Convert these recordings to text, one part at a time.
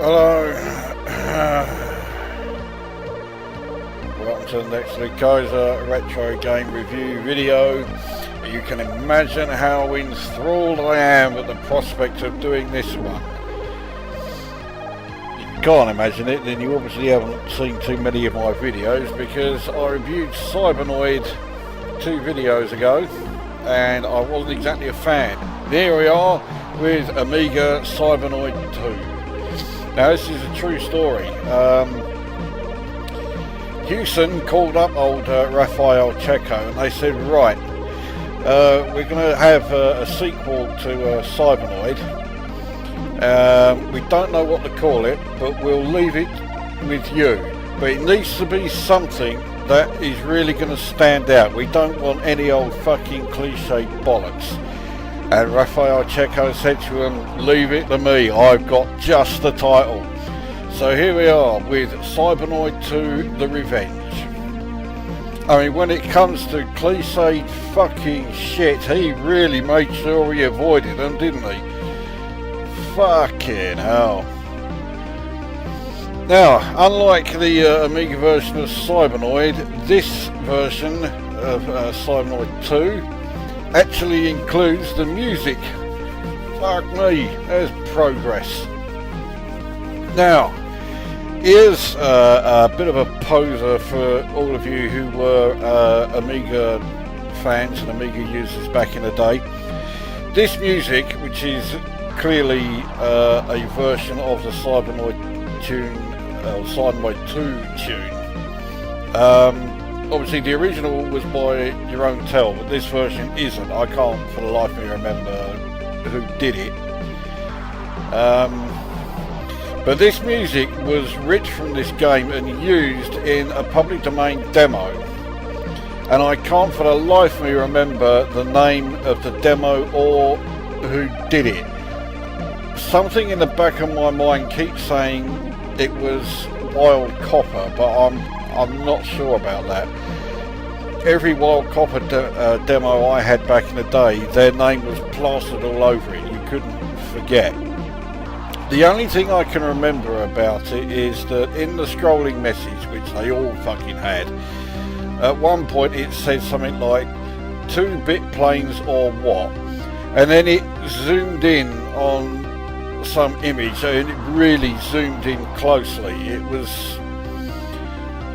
Hello. Welcome to the next Lukozer retro game review video. You can imagine how enthralled I am at the prospect of doing this one. If you can't imagine it, then you obviously haven't seen too many of my videos, because I reviewed Cybernoid 2 videos ago and I wasn't exactly a fan. Here we are with Amiga Cybernoid 2. Now this is a true story. Hewson called up old Raffaele Cecco and they said, right, we're going to have a sequel to Cybernoid. We don't know what to call it, but we'll leave it with you. But it needs to be something that is really going to stand out. We don't want any old fucking cliche bollocks. And Raffaele Cecco said to him, leave it to me, I've got just the title. So here we are with Cybernoid 2 The Revenge. I mean, when it comes to cliched fucking shit, he really made sure he avoided them, didn't he? Fucking hell. Now, unlike the Amiga version of Cybernoid, this version of Cybernoid 2 actually includes the music. Fuck me, there's progress. Now, here's a bit of a poser for all of you who were Amiga fans and Amiga users back in the day. This music, which is clearly a version of the Cybernoid tune, Cybernoid 2 tune. Obviously the original was by your own tell, but this version isn't. I can't for the life of me remember who did it. But this music was ripped from this game and used in a public domain demo. And I can't for the life of me remember the name of the demo or who did it. Something in the back of my mind keeps saying it was Wild Copper, but I'm not sure about that. Every Wild Copper demo I had back in the day, their name was plastered all over it. You couldn't forget. The only thing I can remember about it is that in the scrolling message, which they all fucking had, at one point it said something like 2-bit planes or what, and then it zoomed in on some image and it really zoomed in closely. It was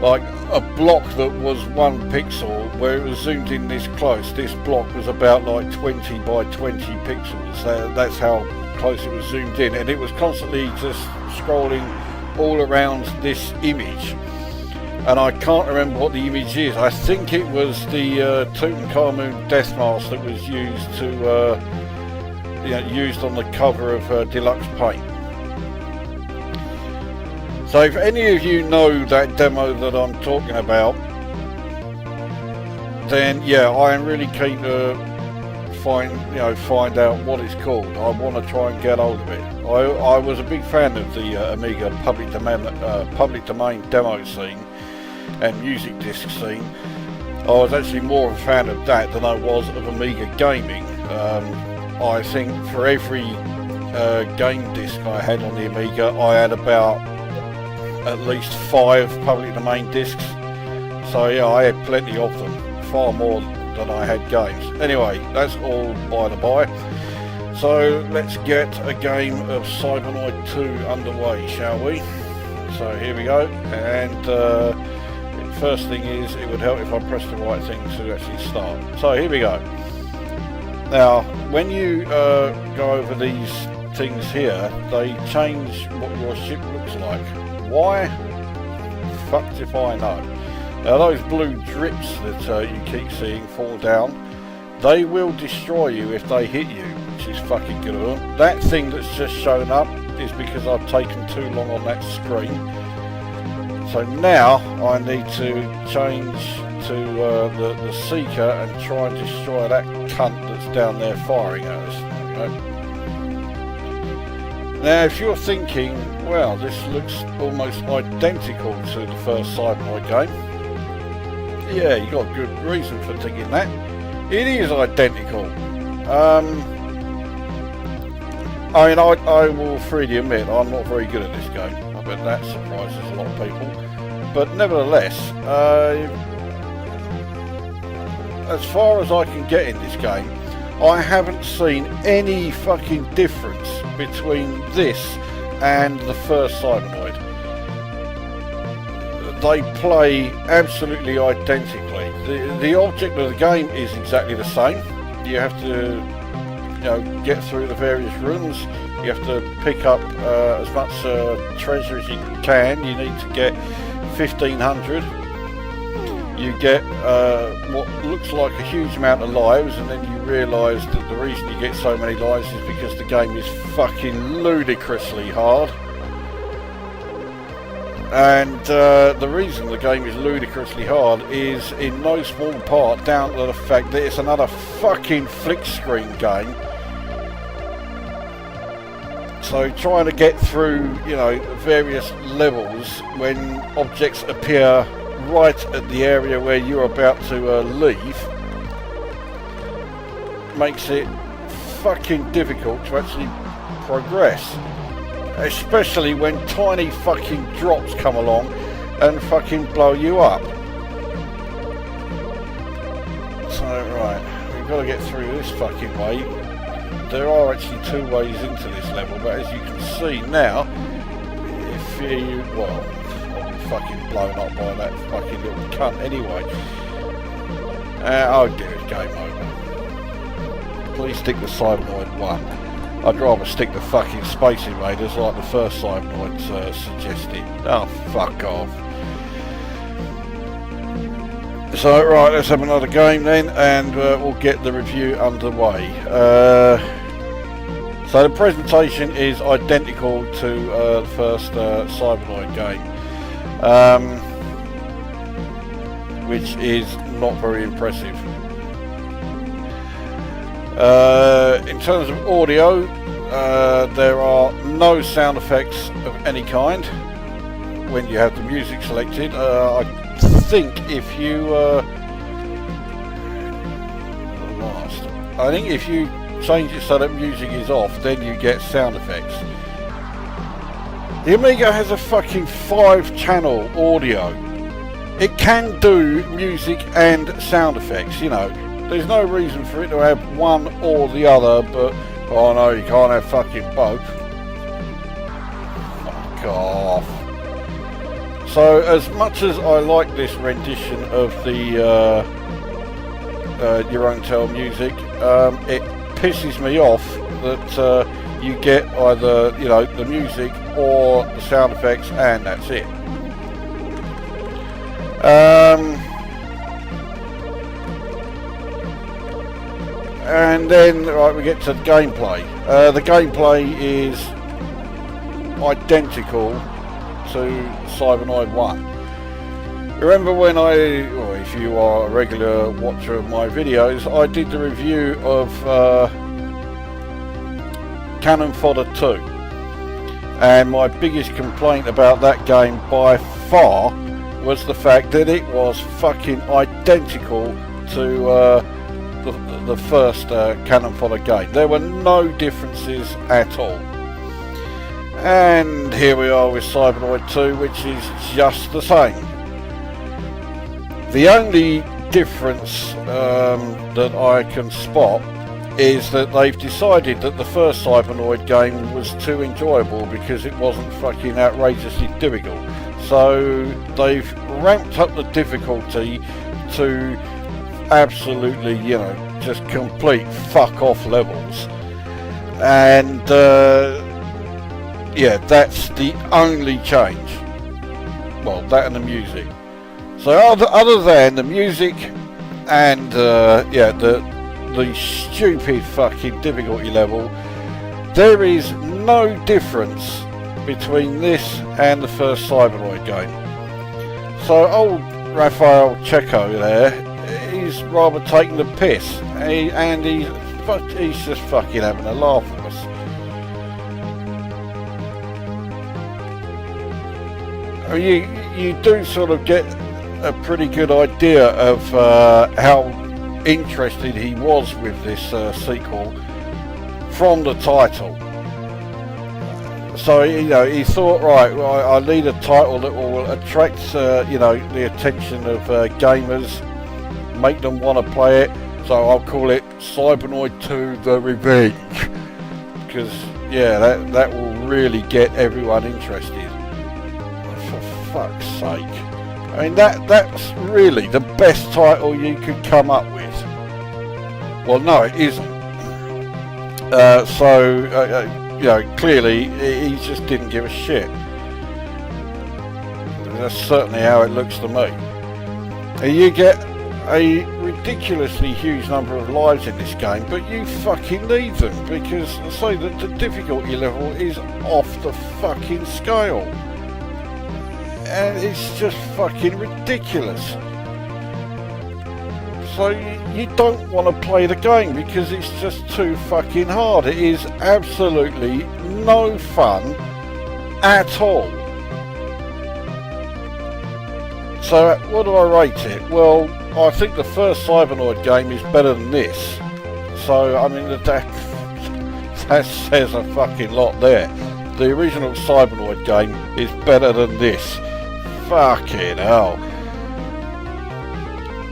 like a block that was 1 pixel, where it was zoomed in this close. This block was about like 20 by 20 pixels. That's how close it was zoomed in, and it was constantly just scrolling all around this image. And I can't remember what the image is. I think it was the Tutankhamun death mask that was used to used on the cover of Deluxe Paint. So if any of you know that demo that I'm talking about, then yeah, I am really keen to find out what it's called. I want to try and get hold of it. I was a big fan of the Amiga public domain demo scene and music disc scene. I was actually more of a fan of that than I was of Amiga gaming. I think for every game disc I had on the Amiga, I had about at least 5 public domain discs. So yeah, I had plenty of them, far more than I had games. Anyway, that's all by the by. So let's get a game of Cybernoid 2 underway, shall we? So here we go, and first thing is, it would help if I press the right thing to actually start. So here we go. Now, when you go over these things here, they change what your ship looks like. Why? Fucked if I know. Now those blue drips that you keep seeing fall down, they will destroy you if they hit you, which is fucking good of them. That thing that's just shown up is because I've taken too long on that screen. So now I need to change to the Seeker and try and destroy that cunt that's down there firing at us. There we go. Now if you're thinking, well, this looks almost identical to the first Cybernoid game, yeah, you got good reason for thinking that. It is identical. I mean, I will freely admit I'm not very good at this game. I bet that surprises a lot of people. But nevertheless, as far as I can get in this game, I haven't seen any fucking difference between this and the first Cybernoid. They play absolutely identically. The object of the game is exactly the same. You have to, you know, get through the various rooms. You have to pick up as much treasure as you can. You need to get 1500. You get what looks like a huge amount of lives, and then you realise that the reason you get so many lives is because the game is fucking ludicrously hard. And the reason the game is ludicrously hard is in no small part down to the fact that it's another fucking flick screen game. So trying to get through, you know, various levels when objects appear right at the area where you're about to leave makes it fucking difficult to actually progress. Especially when tiny fucking drops come along and fucking blow you up. So, right, we've got to get through this fucking way. There are actually two ways into this level, but as you can see now, if you, well, I'll be fucking blown up by that fucking little cunt anyway. I'll give it game over. Please stick with Cybernoid 1. I'd rather stick to fucking Space Invaders like the first Cybernoid suggested. Oh, fuck off. So, right, let's have another game then, and we'll get the review underway. So the presentation is identical to the first Cybernoid game, which is not very impressive. In terms of audio, there are no sound effects of any kind when you have the music selected. I think if you change it so that music is off, then you get sound effects. The Amiga has a fucking 5-channel audio. It can do music and sound effects, you know. There's no reason for it to have one or the other, but oh no, you can't have fucking both. Fuck off. So as much as I like this rendition of the your own tell music, it pisses me off that you get either, you know, the music or the sound effects and that's it. And then, right, we get to the gameplay. The gameplay is identical to Cybernoid 1. Remember when or if you are a regular watcher of my videos, I did the review of Cannon Fodder 2. And my biggest complaint about that game by far was the fact that it was fucking identical to the first Cannon Fodder game. There were no differences at all. And here we are with Cybernoid 2, which is just the same. The only difference that I can spot is that they've decided that the first Cybernoid game was too enjoyable because it wasn't fucking outrageously difficult. So they've ramped up the difficulty to absolutely, you know, just complete fuck off levels. And yeah, that's the only change. Well, that and the music. So other than the music and yeah, the stupid fucking difficulty level, there is no difference between this and the first Cybernoid game. So old Raffaele Cecco there, he's rather taking the piss, and he's just fucking having a laugh at us. I mean, you do sort of get a pretty good idea of how interested he was with this sequel from the title. So, you know, he thought, right, well, I need a title that will attract, you know, the attention of gamers, make them want to play it. So I'll call it Cybernoid II: The Revenge, because yeah, that will really get everyone interested. For fuck's sake! I mean, that's really the best title you could come up with. Well, no, it isn't. You know, clearly he just didn't give a shit. That's certainly how it looks to me. And you get a ridiculously huge number of lives in this game, but you fucking need them, because say that the difficulty level is off the fucking scale. And it's just fucking ridiculous. So you don't want to play the game because it's just too fucking hard. It is absolutely no fun at all. So what do I rate it? Well, I think the first Cybernoid game is better than this. So I mean that says a fucking lot there. The original Cybernoid game is better than this. Fucking hell.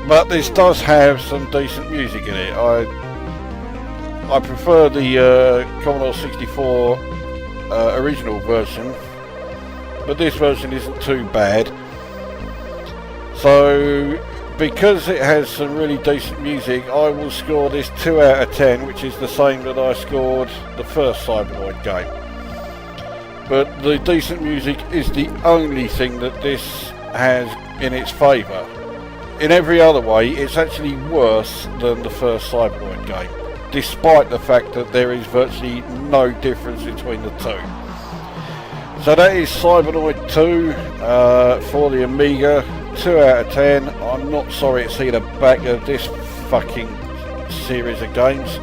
But this does have some decent music in it. I prefer the Commodore 64 original version, but this version isn't too bad. So because it has some really decent music, I will score this 2 out of 10, which is the same that I scored the first Cybernoid game. But the decent music is the only thing that this has in its favour. In every other way, it's actually worse than the first Cybernoid game, despite the fact that there is virtually no difference between the two. So that is Cybernoid 2 for the Amiga, 2 out of 10. I'm not sorry to see the back of this fucking series of games.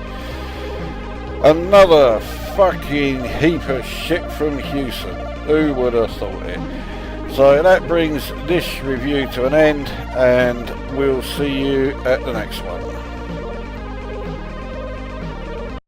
Another fucking heap of shit from Hewson. Who would have thought it? So that brings this review to an end, and we'll see you at the next one.